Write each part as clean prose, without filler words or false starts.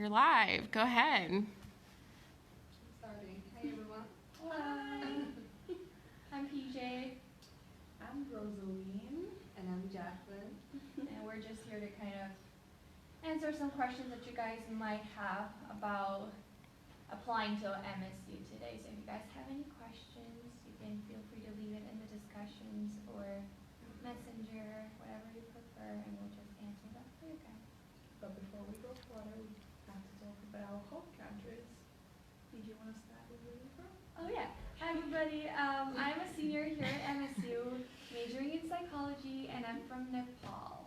You're live. Go ahead. Starting. Hi everyone. Hi. I'm PJ. I'm Rosaline. And I'm Jacqueline. And we're just here to kind of answer some questions that you guys might have about applying to MSU today. So if you guys have any questions, you can feel free to leave it in the discussions or messenger, whatever you prefer, and we'll just answer that for you guys. But before we go further, we have to talk about our home countries. Did you want to start with where you're from? Oh yeah. Hi everybody. I'm a senior here at MSU, majoring in psychology, and I'm from Nepal.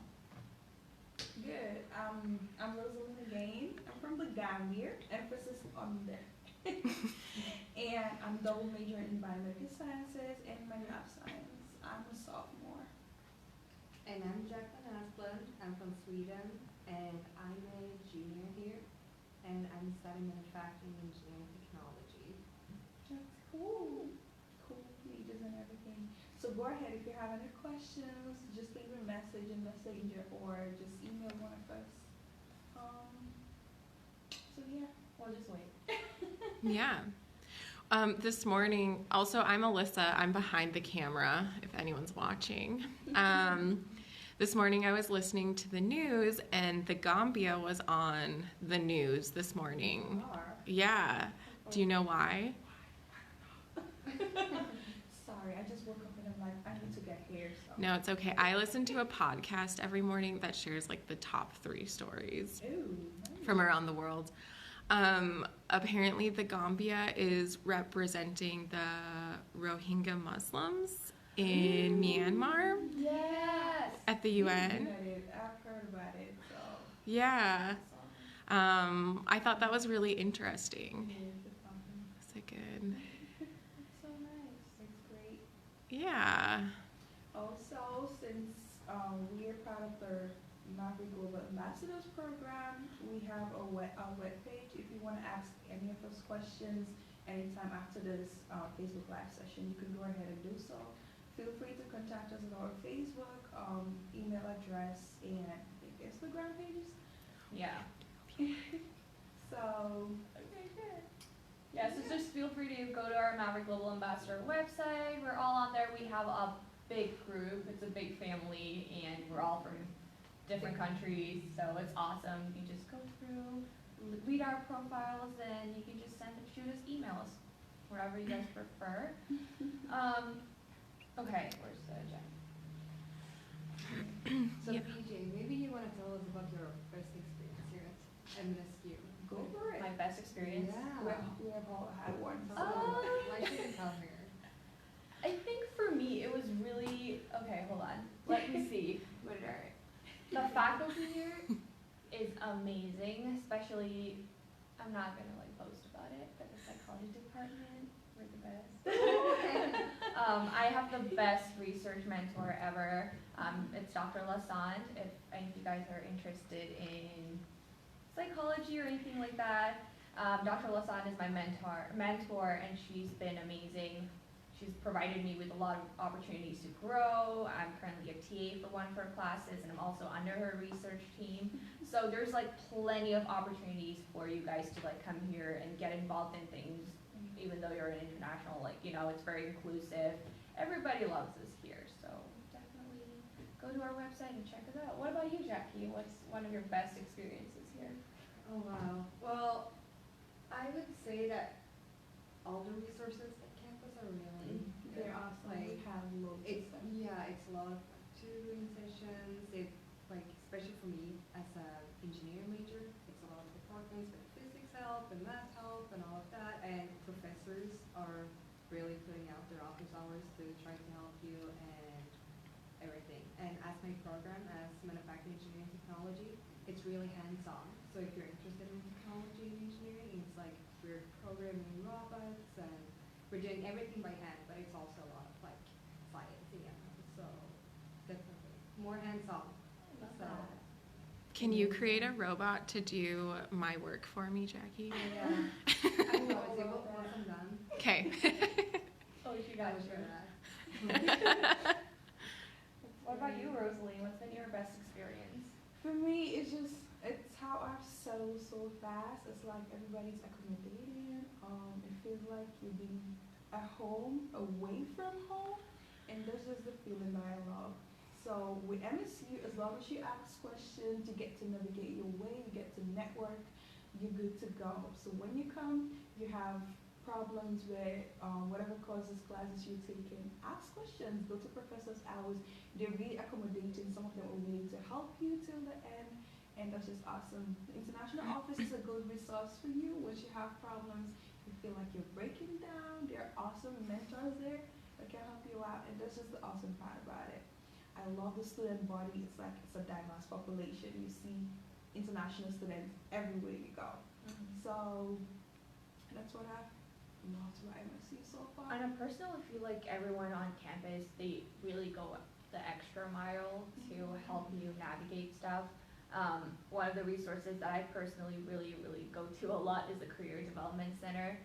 Good. I'm Rosaline again. I'm from the Gambia, emphasis on the. And I'm double majoring in biomedical sciences and my lab science. I'm a sophomore. And I'm Jacqueline Asplund. I'm from Sweden and I'm a junior here. And I'm studying manufacturing engineering technology. That's cool. Cool majors and everything. So go ahead, if you have any questions, just leave a message in Messenger or just email one of us. So yeah, We'll just wait. Yeah. This morning, also, I'm Alyssa. I'm behind the camera, if anyone's watching. This morning, I was listening to the news, and the Gambia was on the news this morning. Yeah. Do you know why? Sorry, I just woke up and I'm like, I need to get hair. So. No, it's okay. I listen to a podcast every morning that shares like the top 3 stories Ooh, nice. from around the world. Apparently the Gambia is representing the Rohingya Muslims in Myanmar Yes. at the UN. I've heard about it, so. Yeah. I thought that was really interesting. It's So good. So nice. It's great. Yeah. Also, since we are part of the Maverick Global Ambassadors Program, we have a webpage. If you want to ask any of us questions anytime after this Facebook Live session, you can go ahead and do so. Feel free to contact us on our Facebook, email address, and I think Instagram pages. Yeah. So, Okay, good. Yeah, so just feel free to go to our Maverick Global Ambassador website. We're all on there. We have a big group. It's a big family, and we're all from different countries, so it's awesome. You can just go through, read our profiles, and you can just shoot us emails, whatever you guys prefer. Okay, where's Jack? So Yeah. PJ, maybe you want to tell us about your first experience here at MNSU. go for it. My best experience. Yeah. We have all had one. So. Why should you come here? I think for me, it was really, okay, hold on. Let me see. What did I write? The faculty here is amazing, especially, I'm not gonna like boast about it, but the psychology department, we're the best. I have the best research mentor ever. It's Dr. Lassand, if any of you guys are interested in psychology or anything like that. Dr. Lassand is my mentor, and she's been amazing. She's provided me with a lot of opportunities to grow. I'm currently a TA for one of her classes, and I'm also under her research team. So there's like plenty of opportunities for you guys to like come here and get involved in things, even though you're an international, like, you know, it's very inclusive. Everybody loves us here, so definitely go to our website and check us out. What about you, Jackie? What's one of your best experiences here? Oh wow. Well, I would say that all the resources at campus are really They're awesome. We have loads It's of them. yeah, it's a lot of tutoring sessions. It like especially for me as an engineering major, it's a lot of departments with physics help and math help and all of that. And professors are really putting out their office hours to try to help you and everything. And as my program as manufacturing engineering technology, it's really hands-on. So if you're interested in technology and engineering, it's like we're programming robots and we're doing everything by hand, but it's also a lot of like science, yeah. So definitely more hands-on. So Can you create a robot to do my work for me, Jackie? yeah, I know it's able once I'm done. Okay. Oh, you got I'll you. share that. What about you, Rosalie? What's been your best experience? For me, it's how I've settled so fast. It's like everybody's accommodating. It feels like you're being at home, away from home, and that's just the feeling that I love. So with MSU, as long as you ask questions, you get to navigate your way, you get to network, you're good to go. So when you come, you have problems with whatever courses, classes you're taking, ask questions, go to professors' hours. They're really accommodating. Some of them are willing to help you till the end, and that's just awesome. The international office is a good resource for you once you have problems. You feel like you're breaking down. There are awesome mentors there that can help you out, and that's just the awesome part about it. I love the student body. It's like it's a diverse population. You see international students everywhere you go. So that's what I've loved about MSU so far. On a personal, I feel like everyone on campus, they really go the extra mile to help you navigate stuff. One of the resources that I personally really go to a lot is the Career Development Center.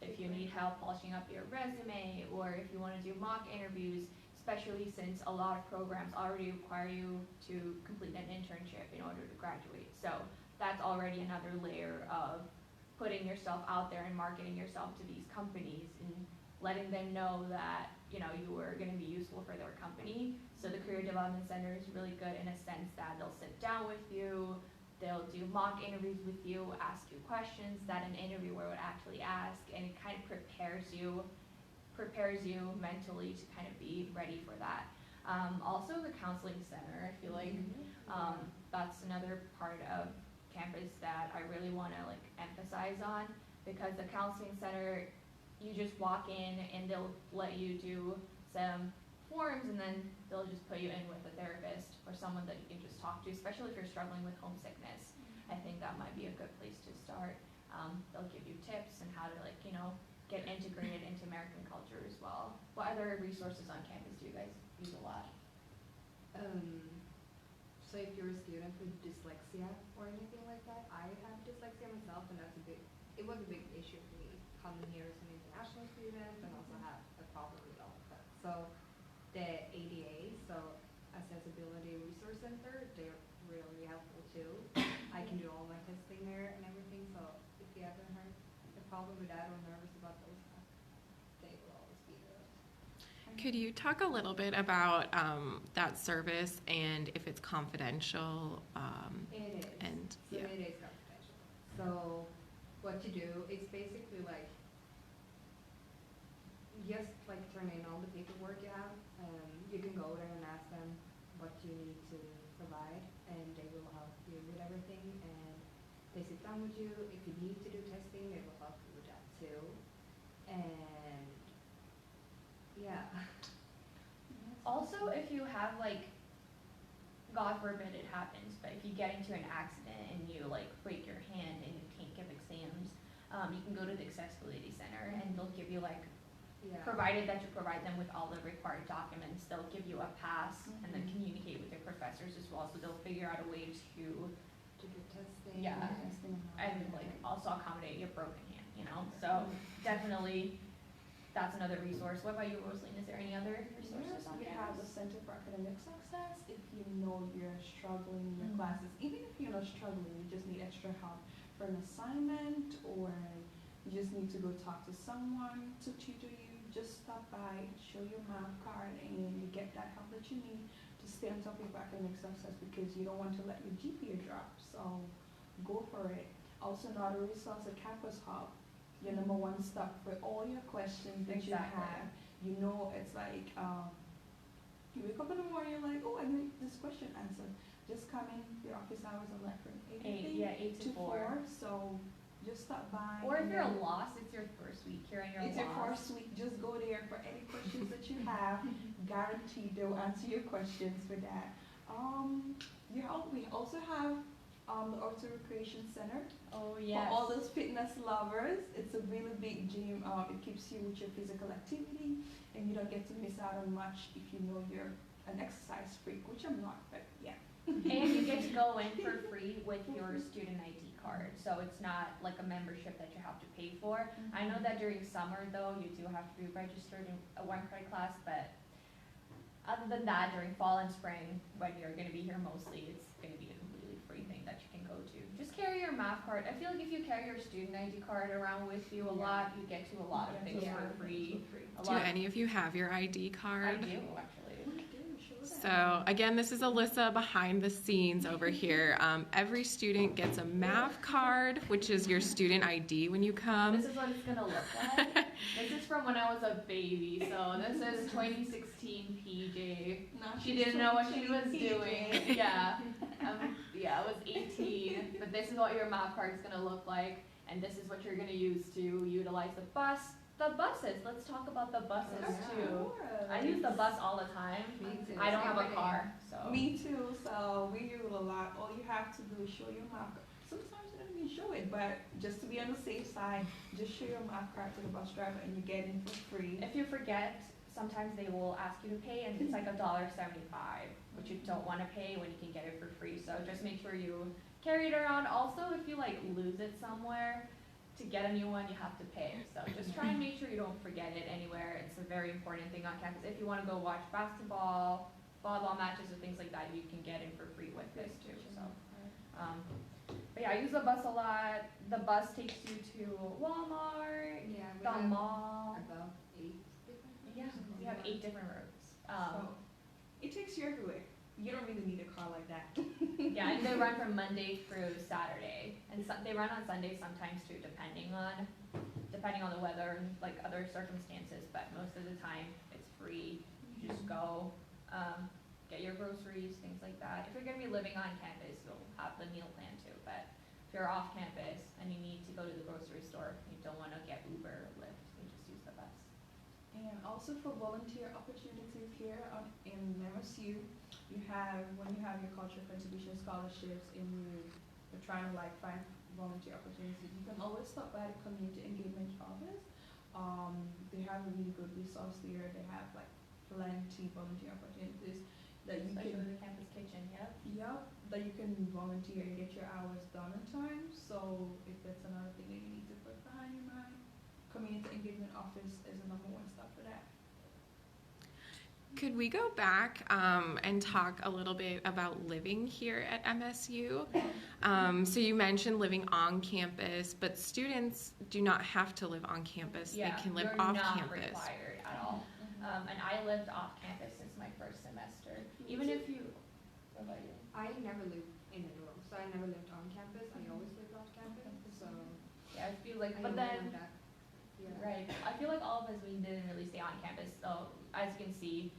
If you need help polishing up your resume, or if you want to do mock interviews, especially since a lot of programs already require you to complete an internship in order to graduate. So that's already another layer of putting yourself out there and marketing yourself to these companies and letting them know that, you know, you are going to be useful for their company. So the Career Development Center is really good in a sense that they'll sit down with you, they'll do mock interviews with you, ask you questions that an interviewer would actually ask, and it kind of prepares you mentally to kind of be ready for that. Also the counseling center, I feel like that's another part of campus that I really want to like emphasize on, because the counseling center, you just walk in and they'll let you do some forms, and then they'll just put you in with a therapist or someone that you can just talk to, especially if you're struggling with homesickness. I think that might be a good place to start. They'll give you tips on how to, like, you know, get integrated into American culture as well. What other resources on campus do you guys use a lot? So if you're a student with dyslexia or anything like that, I have dyslexia myself, and it was a big issue for me coming here as an international student and also have a problem with all of that. So the ADA, so Accessibility Resource Center, they're really helpful too. I can do all my testing there and everything, so if you ever have a problem with that or nervous about those stuff, they will always be there. Could you talk a little bit about that service and if it's confidential? It is. And So it is confidential. So what you do is basically like just like turn in all the paperwork you have. You can go there and ask them what you need to provide, and they will help you with everything. And they sit down with you. If you need to do testing, they will help you with that too. And yeah. Also, if you have, like, God forbid it happens, but if you get into an accident and you like break your hand and you can't give exams, you can go to the Accessibility Center and they'll give you like, provided that you provide them with all the required documents, they'll give you a pass and then communicate with your professors as well, so they'll figure out a way to do testing. And like also accommodate your broken hand, you know. So definitely that's another resource. What about you, Rosaline? Is there any other resources on We campus? have the Center for Academic Success. If you know you're struggling in your classes, even if you're not struggling, you just need extra help for an assignment, or you just need to go talk to someone to tutor you, just stop by, show your math card, and you get that help that you need to stay on top of your academic success, because you don't want to let your GPA drop. So go for it. Also, another resource, a Campus Hub. Your number one stop for all your questions that you have. You know, it's like you wake up in the morning, you're like, oh, I need this question answered. Just come in. The office hours are like from 8 to 4. So just stop by. Or if you're lost, it's your first week here and you're It's your first week. Just go there for any questions that you have. Guaranteed they'll answer your questions for that. We also have the Auto Recreation Center. Oh yes. For all those fitness lovers, it's a really big gym. It keeps you with your physical activity, and you don't get to miss out on much if you know you're an exercise freak, which I'm not, but yeah. And you get to go in for free with your student ID card, so it's not like a membership that you have to pay for. I know that during summer though, you do have to be registered in a 1-credit class, but other than that, during fall and spring, when you're going to be here mostly, it's going to be a completely free thing that you can go to. Just carry your math card. I feel like if you carry your student ID card around with you a lot, you get to a lot of things for free. Do any of you have your ID card? I do, actually. So again, this is Alyssa behind the scenes over here. Every student gets a math card, which is your student ID when you come. This is what it's gonna look like. This is from when I was a baby. So this is 2016 PJ. She didn't know what she was doing. Yeah. I was 18. But this is what your math card is gonna look like, and this is what you're gonna use to utilize the bus. The buses. Let's talk about the buses too. I use the bus all the time. Me too. I don't have a car, so. Me too, so we use it a lot. All you have to do is show your math card. Sometimes you don't even show it, but just to be on the safe side, just show your math card to the bus driver and you get in for free. If you forget, sometimes they will ask you to pay, and it's like $1.75, which you don't want to pay when you can get it for free. So just make sure you carry it around. Also, if you like lose it somewhere, to get a new one, you have to pay. So just try and make sure you don't forget it anywhere. It's a very important thing on campus. If you want to go watch basketball, volleyball matches, or things like that, you can get in for free with this too. So, but yeah, I use the bus a lot. The bus takes you to Walmart, Yeah, we the have mall. about 8 different Yeah, routes. we have 8 different routes. So it takes you everywhere. You don't really need a car like that. Yeah, and they run from Monday through Saturday, and they run on Sundays sometimes too, depending on the weather and like other circumstances. But most of the time, it's free. You just go, get your groceries, things like that. If you're gonna be living on campus, you'll have the meal plan too. But if you're off campus and you need to go to the grocery store, you don't want to get Uber or Lyft. You just use the bus. And also for volunteer opportunities here in MNSU, when you have your cultural contribution scholarships and you're trying to like find volunteer opportunities, you can always stop by the community engagement office. They have a really good resource there. They have like plenty volunteer opportunities that you Especially the campus kitchen, that you can volunteer and get your hours done in time. So if that's another thing that you need to put behind your mind, community engagement office is the #1 stop for that. Could we go back and talk a little bit about living here at MSU? So you mentioned living on campus, but students do not have to live on campus. They can live off campus. You're not required at all. And I lived off campus since my first semester. Even if you, what about you? I never lived in a dorm, so I never lived on campus. I always lived off campus, so Yeah, I feel like, I but know then, that. Yeah. right, I feel like all of us, we didn't really stay on campus, so as you can see,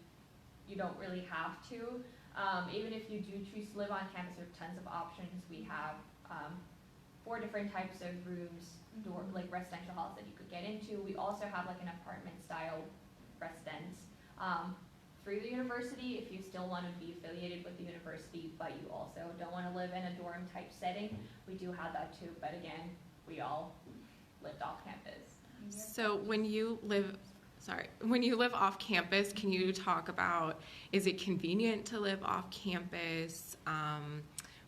you don't really have to. Even if you do choose to live on campus, there are tons of options. We have 4 different types of rooms, like residential halls that you could get into. We also have like an apartment style residence through the university if you still want to be affiliated with the university, but you also don't want to live in a dorm type setting. We do have that too, but again, we all lived off campus. So when you live off campus, can you talk about, is it convenient to live off campus?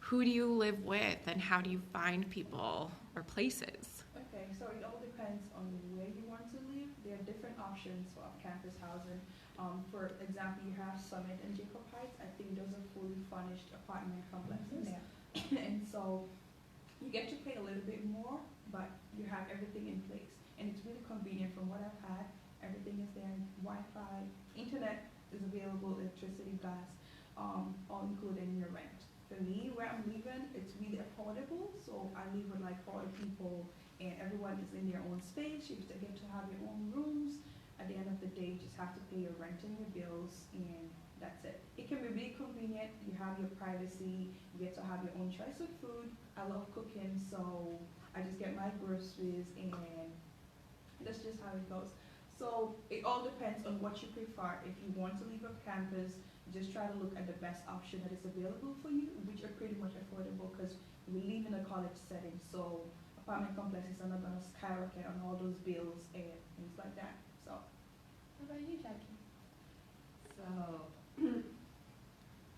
Who do you live with, and how do you find people or places? Okay, so it all depends on where you want to live. There are different options for off-campus housing. For example, you have Summit and Jacob Heights. I think those are fully furnished apartment complexes. And so you get to pay a little bit more, but you have everything in place. And it's really convenient from what I've had. Everything is there, Wi-Fi, internet is available, electricity, gas, all included in your rent. For me, where I'm living, it's really affordable, so I live with like 40 people and everyone is in their own space. You get to have your own rooms. At the end of the day, you just have to pay your rent and your bills, and that's it. It can be really convenient. You have your privacy. You get to have your own choice of food. I love cooking, so I just get my groceries, and that's just how it goes. So it all depends on what you prefer. If you want to leave off campus, just try to look at the best option that is available for you, which are pretty much affordable because we live in a college setting, so apartment complexes are not going to skyrocket on all those bills and things like that. So, What about you, Jackie? So,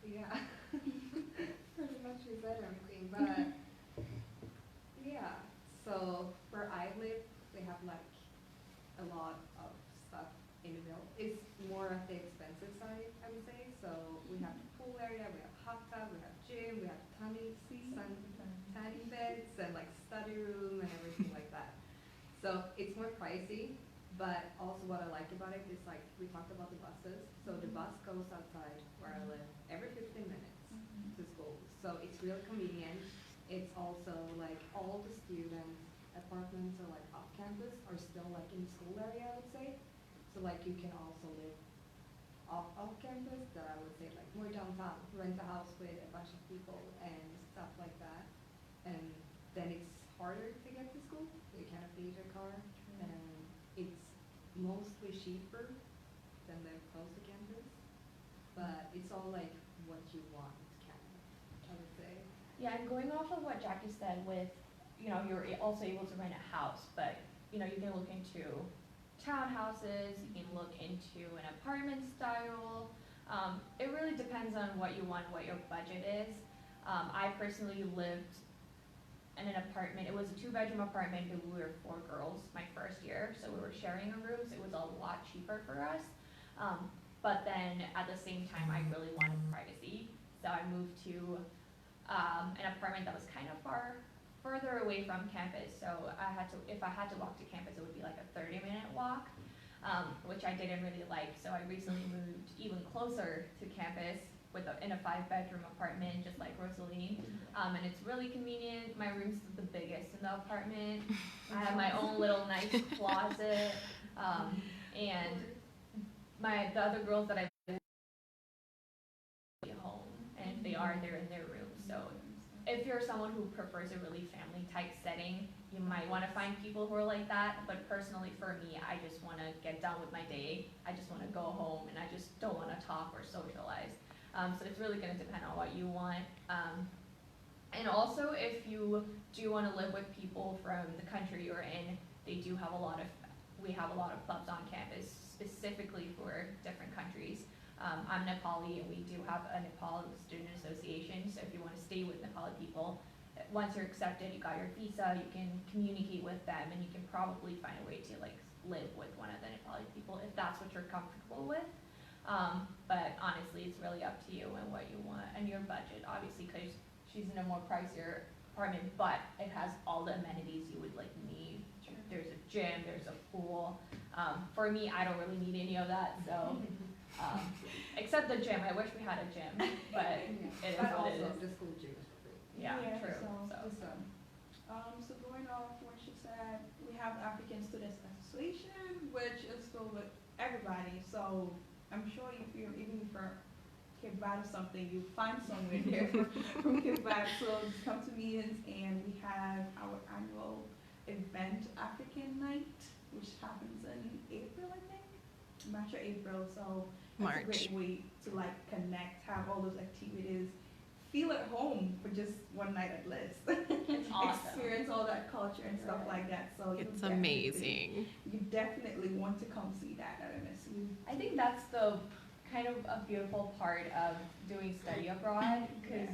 yeah, pretty much we said everything, but yeah, so where I live, we have like a lot of stuff in the middle. It's more of the expensive side, I would say. So we have the pool area, we have hot tub, we have gym, we have sun and like study room and everything like that. So it's more pricey, but also what I like about it is like we talked about the buses. So the bus goes outside where I live every 15 minutes to school. So it's really convenient. It's also like all the students' apartments are like off campus are still like in the school area, I would say. So like you can also live off campus, that I would say like more downtown, rent a house with a bunch of people and stuff like that. And then it's harder to get to school. You cannot leave your car. And it's mostly cheaper than the close to campus. But it's all like what you want, kind of, I would say. Yeah, and going off of what Jackie said with, you're also able to rent a house, but, you can look into townhouses, you can look into an apartment style. It really depends on what you want, what your budget is. I personally lived in an apartment. It was a 2-bedroom apartment, but we were 4 girls my first year, so we were sharing a room, so it was a lot cheaper for us. But then at the same time, I really wanted privacy, so I moved to an apartment that was kind of further away from campus. So if I had to walk to campus, it would be like a 30-minute walk, which I didn't really like. So I recently moved even closer to campus in a 5-bedroom apartment, just like Rosaline. And it's really convenient. My room's the biggest in the apartment. I have my own little nice closet, and the other girls that I home, and if they are, they're in their room. So if you're someone who prefers a really family type setting, you might want to find people who are like that. But personally for me, I just want to get done with my day. I just want to go home, and I just don't want to talk or socialize. So it's really going to depend on what you want. And also, if you do want to live with people from the country you're in, we have a lot of clubs on campus specifically for different countries. I'm Nepali, and we do have a Nepal Student Association, so if you want to stay with Nepali people, once you're accepted, you got your visa, you can communicate with them, and you can probably find a way to like live with one of the Nepali people if that's what you're comfortable with. But honestly, it's really up to you and what you want and your budget, obviously, because she's in a more pricier apartment, but it has all the amenities you would like need. There's a gym, there's a pool. For me, I don't really need any of that, so except the gym. I wish we had a gym, but it is what it is. The school gym is free. Yeah, true. So going off what she said, we have the African Students Association, which is filled with everybody. So I'm sure if you're even for Kibbutz or something, you find somewhere there from Kibbutz. So just come to meetings, and we have our annual event, African Night, which happens in April, I think. March or April. So March. it's a great way to like connect, have all those activities, feel at home for just one night at least. It's awesome. Experience all that culture and stuff like that. So It's amazing. You definitely want to come see that at MSU. I think that's the kind of a beautiful part of doing study abroad, because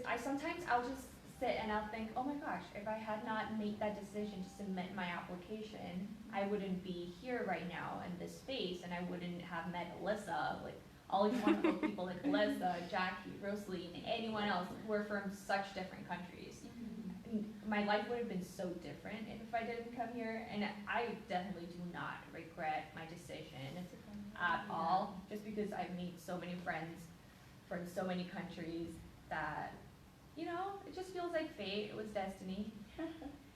I'll just sit and I'll think, oh my gosh, if I had not made that decision to submit my application, I wouldn't be here right now in this space, and I wouldn't have met Alyssa, like all these wonderful people like Alyssa, Jackie, Rosaline, anyone else who are from such different countries. My life would have been so different if I didn't come here, and I definitely do not regret my decision at all, just because I've made so many friends from so many countries that, it just feels like fate. It was destiny.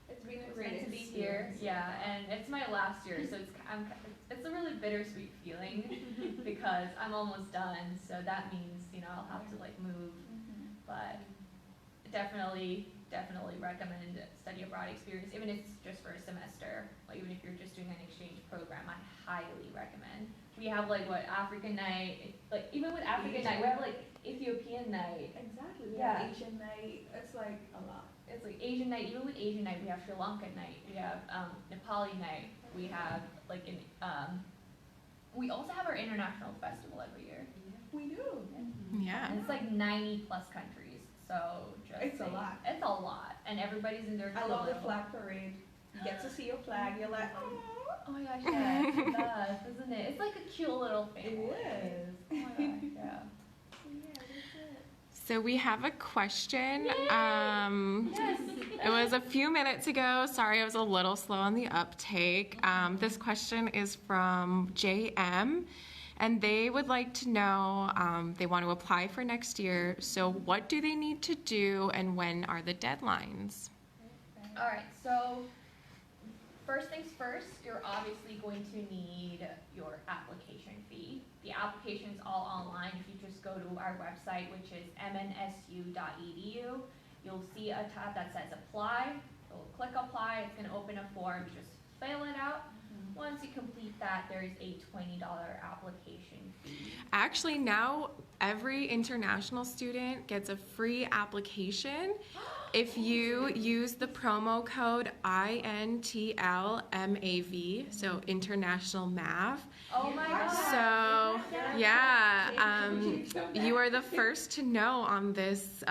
It's meant to be here. Yeah, and it's my last year, so it's a really bittersweet feeling because I'm almost done, so that means, I'll have to like move, but definitely recommend study abroad experience, even if it's just for a semester, like even if you're just doing an exchange program, I highly recommend. We have like African night, like even with African night, we have like Ethiopian night. Exactly. We Yeah. have Asian night. It's like a lot. It's like Asian night, even with Asian night, we have Sri Lankan night, we have Nepali night, we have like we also have our international festival every year. We do. Yeah. And it's like 90 plus countries, so It's a lot. It's a lot, and everybody's in their I love the little- flag parade. You get to see your flag. You're like, oh. Oh my gosh, yeah, it does, isn't it? It's like a cute little family. It is. Oh my gosh, yeah. So yeah, that's it. So we have a question. Yes. It was a few minutes ago. Sorry, I was a little slow on the uptake. This question is from JM, and they would like to know, they want to apply for next year. So what do they need to do, and when are the deadlines? All right, so first things first, you're obviously going to need your application fee. The application is all online. If you just go to our website, which is mnsu.edu, you'll see a tab that says apply. You'll click apply. It's going to open a form. Just fill it out. Once you complete that, there is a $20 application fee. Actually, now every international student gets a free application if you use the promo code INTLMAV, so International MAV. Oh my God. So, yeah, you are the first to know on this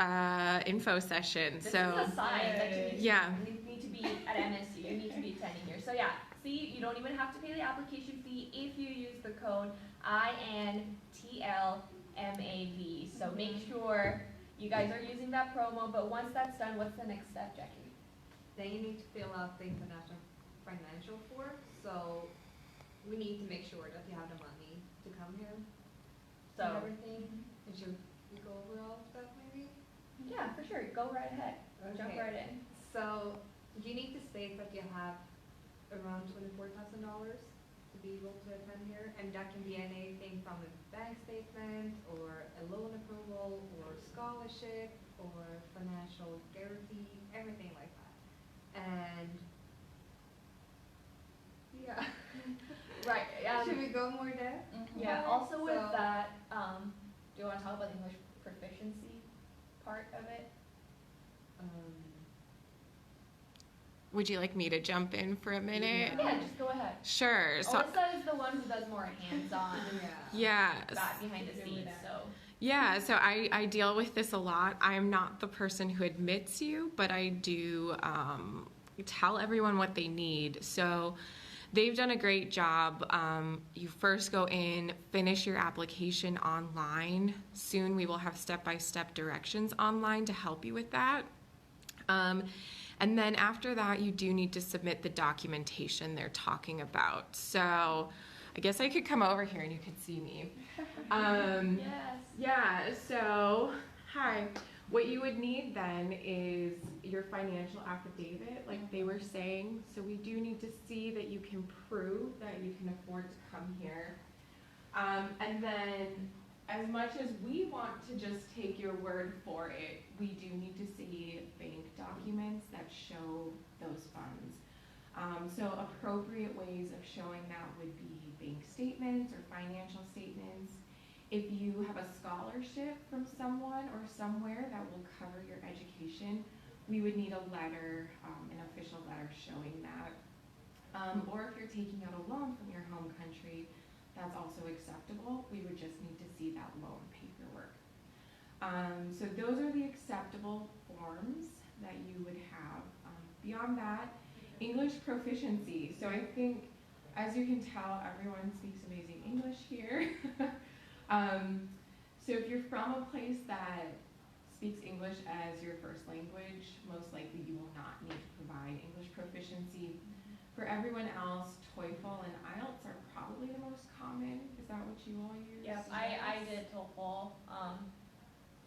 info session. This So, is a sign that you yeah. need to be at MSU. You need to be attending here. So yeah, see, you don't even have to pay the application fee if you use the code INTLMAV. So make sure you guys are using that promo. But once that's done, what's the next step, Jackie? Then you need to fill out the international financial form. So we need to make sure that you have the money to come here. So And everything. And should we go over all of that maybe? yeah, for sure. Go right ahead. Jump right in. So you need to state that you have around $24,000 to be able to attend here, and that can be anything from a bank statement or a loan approval or scholarship or financial guarantee, everything like that. And yeah. Right. Should we go more there? Yeah. Also with So- that, do you want to talk about the English proficiency part of it? Would you like me to jump in for a minute? Yeah, just go ahead. Sure. So, Alyssa is the one who does more hands-on yeah. that behind the scenes, so. Yeah, so I deal with this a lot. I am not the person who admits you, but I do tell everyone what they need. So they've done a great job. You first go in, finish your application online. Soon we will have step-by-step directions online to help you with that. And then after that, you do need to submit the documentation they're talking about. So I guess I could come over here and you could see me. Yes. Yeah, so, hi. What you would need then is your financial affidavit, like they were saying. So we do need to see that you can prove that you can afford to come here. And then, as much as we want to just take your word for it, we do need to see bank documents that show those funds. So appropriate ways of showing that would be bank statements or financial statements. If you have a scholarship from someone or somewhere that will cover your education, we would need a letter, an official letter showing that. Or if you're taking out a loan from your home country, that's also acceptable. We would just need to see that loan paperwork. So those are the acceptable forms that you would have. Beyond that, English proficiency. So I think, as you can tell, everyone speaks amazing English here. So if you're from a place that speaks English as your first language, most likely you will not need to provide English proficiency. For everyone else, TOEFL and IELTS are probably the most common. Is that what you all use? Yep, I did TOEFL.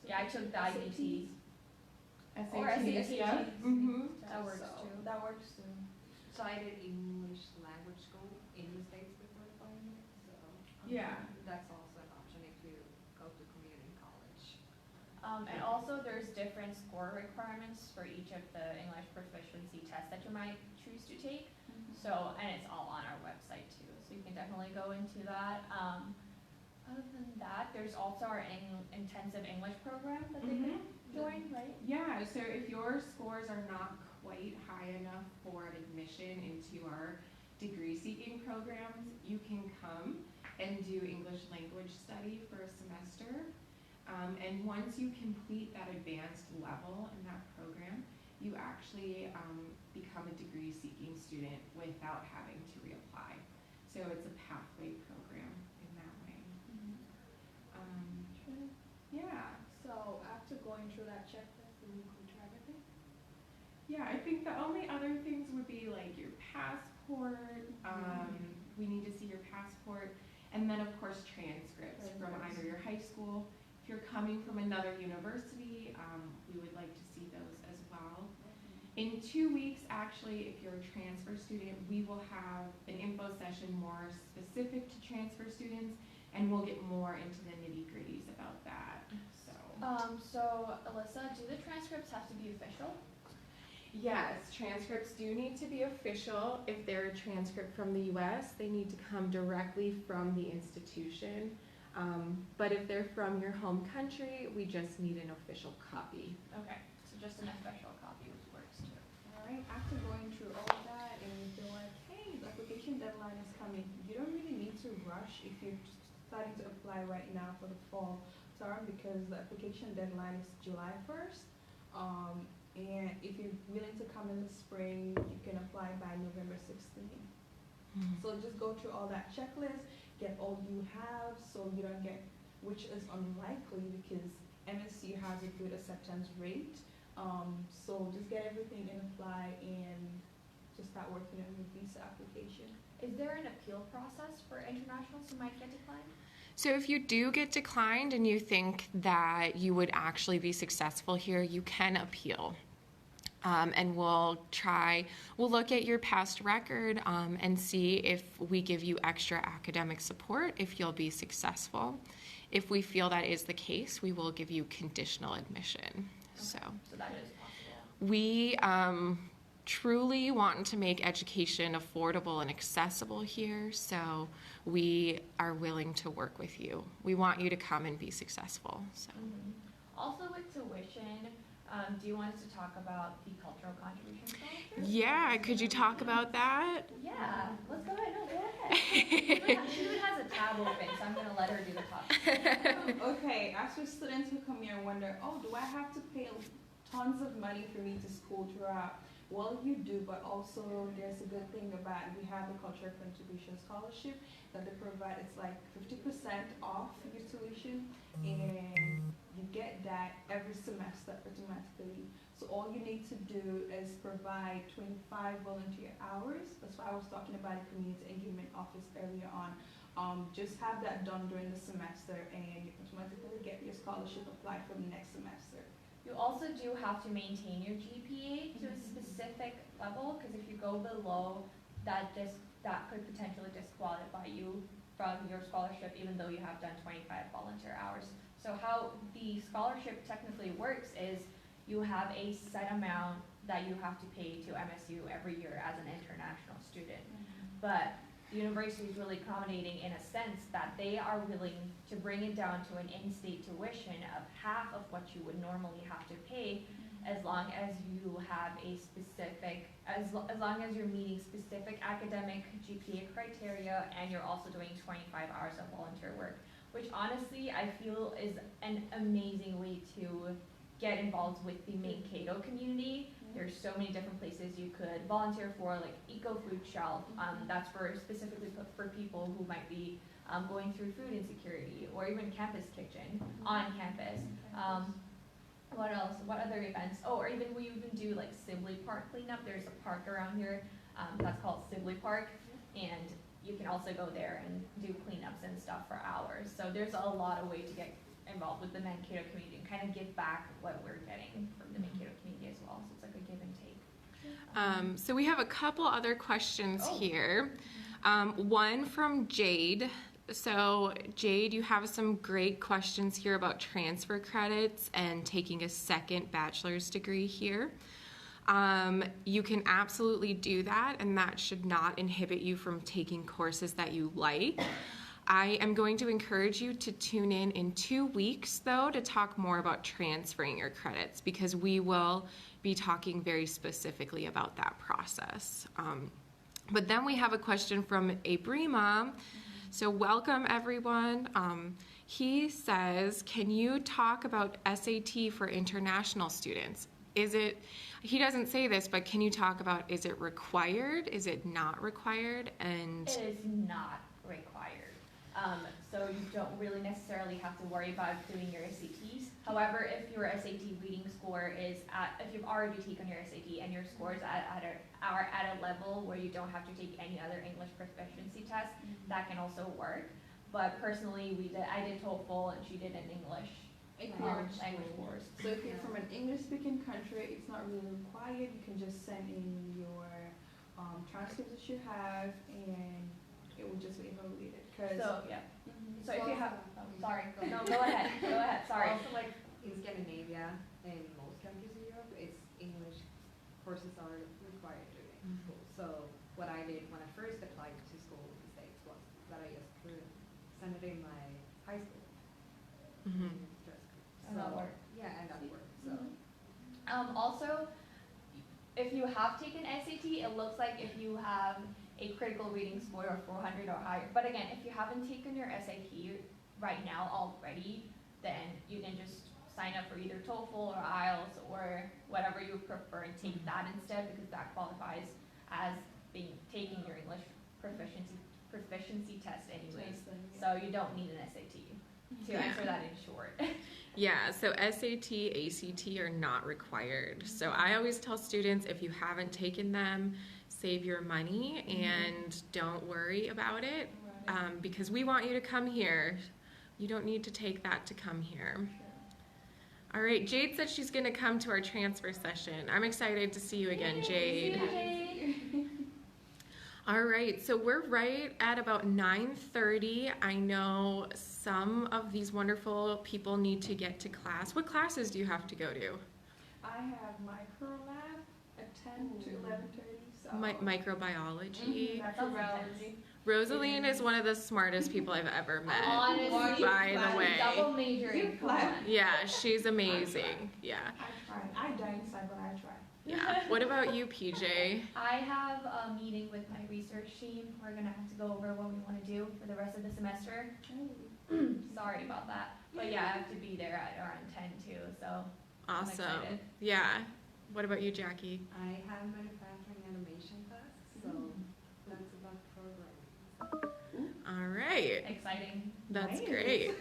Yeah, I took the IBT. SAT Or SAT. stuff? Mm-hmm. That works So- too. That works too. So I did English language school in the States before applying it, so. Yeah. That's also an option if you go to community college. And also there's different score requirements for each of the English proficiency tests that you might choose to take. So, and it's all on our website too, so you can definitely go into that. Other than that, there's also our intensive English program that they can join, right? Yeah, so if your scores are not quite high enough for admission into our degree-seeking programs, you can come and do English language study for a semester. And once you complete that advanced level in that program, you actually become a degree-seeking student without having to reapply. So it's a pathway program in that way. Yeah. So after after going through that checklist, are we good to everything? Yeah, I think the only other things would be like your passport. We need to see your passport, and then of course transcripts from either your high school. If you're coming from another university, we would like to see those as well. In 2 weeks, actually, if you're a transfer student, we will have an info session more specific to transfer students, and we'll get more into the nitty-gritties about that. So Alyssa, do the transcripts have to be official? Yes, transcripts do need to be official. If they're a transcript from the US, they need to come directly from the institution. But if they're from your home country, we just need an official copy. Okay, so just an official copy works too. Alright, after going through all of that and you feel like, hey, the application deadline is coming, you don't really need to rush if you're starting to apply right now for the fall term, because the application deadline is July 1st. And if you're willing to come in the spring, you can apply by November 16th. So just go through all that checklist, get all you have so you don't get, which is unlikely because MNSU has a good acceptance rate. So just get everything and apply and just start working on your visa application. Is there an appeal process for internationals who might get declined? So if you do get declined and you think that you would actually be successful here, you can appeal. And we'll look at your past record and see if we give you extra academic support, if you'll be successful. If we feel that is the case, we will give you conditional admission. Okay. So that is possible. we truly want to make education affordable and accessible here, so we are willing to work with you. We want you to come and be successful. So. Also with tuition, do you want us to talk about the cultural contribution scholarship? Yeah, could you talk about that? Yeah, let's go ahead. No, go ahead. She even has a tab open, so I'm going to let her do the talk. Okay, as for students who come here and wonder, oh, do I have to pay tons of money for me to school throughout? Well, you do, but also there's a good thing about it. We have the cultural contribution scholarship that they provide. It's like 50% off your tuition, and you get that every semester automatically. So all you need to do is provide 25 volunteer hours. That's why I was talking about the community engagement office earlier on. Just have that done during the semester, and you automatically get your scholarship applied for the next semester. You also do have to maintain your GPA to a specific level, because if you go below, that could potentially disqualify you from your scholarship, even though you have done 25 volunteer hours. So how the scholarship technically works is you have a set amount that you have to pay to MSU every year as an international student. But the university is really accommodating in a sense that they are willing to bring it down to an in-state tuition of half of what you would normally have to pay, as long as you have a specific, as long as you're meeting specific academic GPA criteria and you're also doing 25 hours of volunteer work, which honestly I feel is an amazing way to get involved with the Mankato community. There's so many different places you could volunteer for, like Eco Food Shelf. That's specifically for people who might be going through food insecurity, or even Campus Kitchen on campus. What else? What other events? Oh, or even we even do like Sibley Park cleanup. There's a park around here that's called Sibley Park, and you can also go there and do cleanups and stuff for hours. So there's a lot of ways to get involved with the Mankato community and kind of give back what we're getting from the Mankato community as well. So it's like a give and take. So we have a couple other questions here. One from Jade. So Jade, you have some great questions here about transfer credits and taking a second bachelor's degree here. You can absolutely do that, and that should not inhibit you from taking courses that you like. I am going to encourage you to tune in 2 weeks, though, to talk more about transferring your credits, because we will be talking very specifically about that process. But then we have a question from Abrima. So welcome, everyone. He says, can you talk about SAT for international students? He doesn't say this, but can you talk about, is it required? Is it not required? And it is not required. So you don't really necessarily have to worry about doing your SATs. However, if your SAT reading score is if you've already taken your SAT and your scores are at a level where you don't have to take any other English proficiency test, that can also work. But personally, I did TOEFL and she did an English language course. So if you're from an English-speaking country, it's not really required. You can just send in your transcripts that you have, and it will just be evaluated. So yeah. So if you have, sorry, no, go ahead. Sorry. Also, like in Scandinavia and most countries in Europe, it's English courses are required during school. So what I did when I first applied to school in the States was that I just could send it in my high school. And that worked. Yeah, and that worked. So. Also, if you have taken SAT, it looks like if you have a critical reading score of 400 or higher. But again, if you haven't taken your SAT right now already, then you can just sign up for either TOEFL or IELTS or whatever you prefer and take that instead, because that qualifies as taking your English proficiency test anyways. So you don't need an SAT to answer that in short. Yeah, so SAT, ACT are not required. So I always tell students, if you haven't taken them, save your money and don't worry about it, because we want you to come here. You don't need to take that to come here. All right, Jade said she's going to come to our transfer session. I'm excited to see you again, Jade. All right, so we're right at about 9:30. I know some of these wonderful people need to get to class. What classes do you have to go to? I have micro lab at 10 to 11:30. So. Microbiology. Microbiology. Rosaline is one of the smartest people I've ever met. Honestly, by the way. double majoring. Come on. Yeah, she's amazing. Yeah. I tried. I died inside, but I tried. Yeah. What about you, PJ? I have a meeting with my research team. We're gonna have to go over what we want to do for the rest of the semester. Sorry about that, but yeah, I have to be there at around 10 too. So Awesome. I'm excited. Yeah. What about you, Jackie? I have manufacturing animation class, so that's about programming. All right. Exciting. That's Nice. great.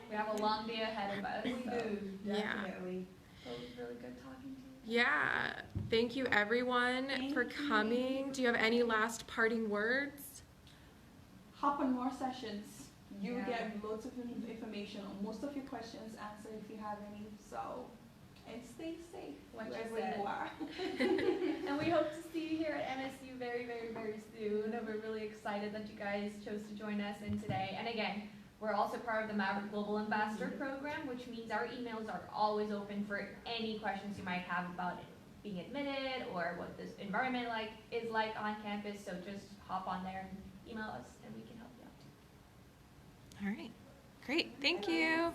We have a long day ahead of us. We So. do, Yeah. definitely. So it was really good talking to you. Yeah. Thank you, everyone, for coming. Do you have any last parting words? Hop on more sessions. You will Yeah. get loads of information on most of your questions answered if you have any. So, and stay safe What you wherever said. you are. And we hope to see you here at MSU very, very, very soon. We're really excited that you guys chose to join us in today. And again, we're also part of the Maverick Global Ambassador Program, which means our emails are always open for any questions you might have about being admitted or what this environment is like on campus. So just hop on there and email us and we can help you out too. All right. Great. Thank you.